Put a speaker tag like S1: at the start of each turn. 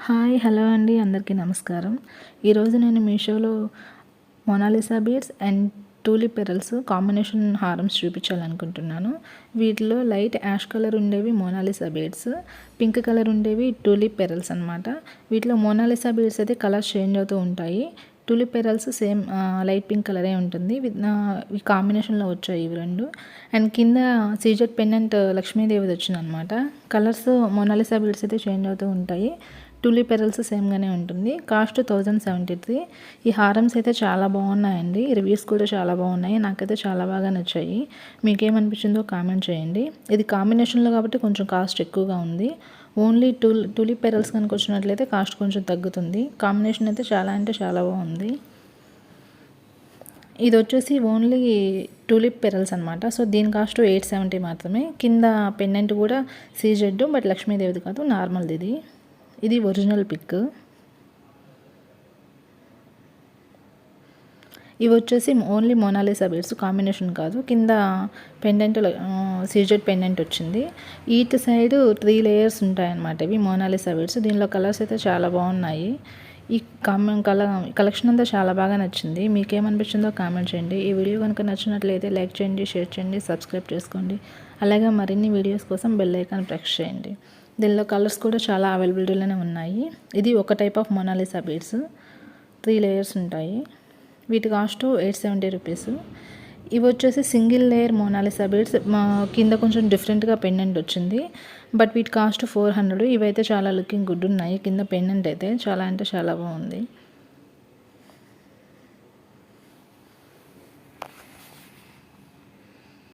S1: Hi hello అండి, అందరికీ నమస్కారం. ఈరోజు నేను మీషోలో Monalisa beads and tulip pearls combination హారమ్స్ చూపించాలనుకుంటున్నాను. వీటిలో లైట్ యాష్ కలర్ ఉండేవి మొనాలిసా బీడ్స్, పింక్ కలర్ ఉండేవి టూలిప్ పెరల్స్ అనమాట. వీటిలో మొనాలిసా బీడ్స్ అయితే కలర్స్ చేంజ్ అవుతూ ఉంటాయి. Tulip pearls same light pink కలరే ఉంటుంది. ఈ కాంబినేషన్లో వచ్చాయి ఇవి రెండు. అండ్ కింద సీజెడ్ పెండెంట్ లక్ష్మీదేవిది వచ్చిందనమాట. కలర్స్ మొనాలిసా బీడ్స్ అయితే చేంజ్ అవుతూ ఉంటాయి. టూలిప్ పెరల్స్ సేమ్గానే ఉంటుంది. కాస్ట్ 1073. ఈ హారమ్స్ అయితే చాలా బాగున్నాయండి. రివ్యూస్ కూడా చాలా బాగున్నాయి. నాకైతే చాలా బాగా నచ్చాయి. మీకేమనిపించిందో కామెంట్ చేయండి. ఇది కాంబినేషన్లో కాబట్టి కొంచెం కాస్ట్ ఎక్కువగా ఉంది. ఓన్లీ టూలిప్ పెరల్స్ కనుక వచ్చినట్లయితే కాస్ట్ కొంచెం తగ్గుతుంది. కాంబినేషన్ అయితే చాలా అంటే చాలా బాగుంది. ఇది వచ్చేసి ఓన్లీ టూలిప్ పెరల్స్ అనమాట. సో దీని కాస్ట్ 870 మాత్రమే. కింద పెండెంట్ కూడా సీజెడ్, బట్ లక్ష్మీదేవిది కాదు, నార్మల్ది. ఇది ఒరిజినల్ పిక్. ఇవి వచ్చేసి ఓన్లీ మొనాలిసా బీడ్స్, కాంబినేషన్ కాదు. కింద పెండెంట్ సీజెడ్ పెండెంట్ వచ్చింది. ఈచ్ సైడ్ 3 లేయర్స్ ఉంటాయన్నమాట. ఇవి మొనాలిసా బీడ్స్. దీనిలో కలర్స్ అయితే చాలా బాగున్నాయి. ఈ కలెక్షన్ అంతా చాలా బాగా నచ్చింది. మీకేమనిపించిందో కామెంట్ చేయండి. ఈ వీడియో కనుక నచ్చినట్లయితే లైక్ చేయండి, షేర్ చేయండి, సబ్స్క్రైబ్ చేసుకోండి. అలాగే మరిన్ని వీడియోస్ కోసం బెల్ ఐకాన్ ప్రెస్ చేయండి. దీనిలో కలర్స్ కూడా చాలా అవైలబిలిటీలోనే ఉన్నాయి. ఇది ఒక type of Mona Lisa beads, 3 layers ఉంటాయి. వీటి కాస్ట్ 870 రూపీస్. ఇవి వచ్చేసి సింగిల్ లేయర్ మొనాలిసా బీడ్స్. కింద కొంచెం డిఫరెంట్గా పెండెంట్ వచ్చింది, బట్ వీటి కాస్ట్ 400. ఇవైతే చాలా లుకింగ్ గుడ్ ఉన్నాయి. కింద పెండెంట్ అయితే చాలా అంటే చాలా బాగుంది.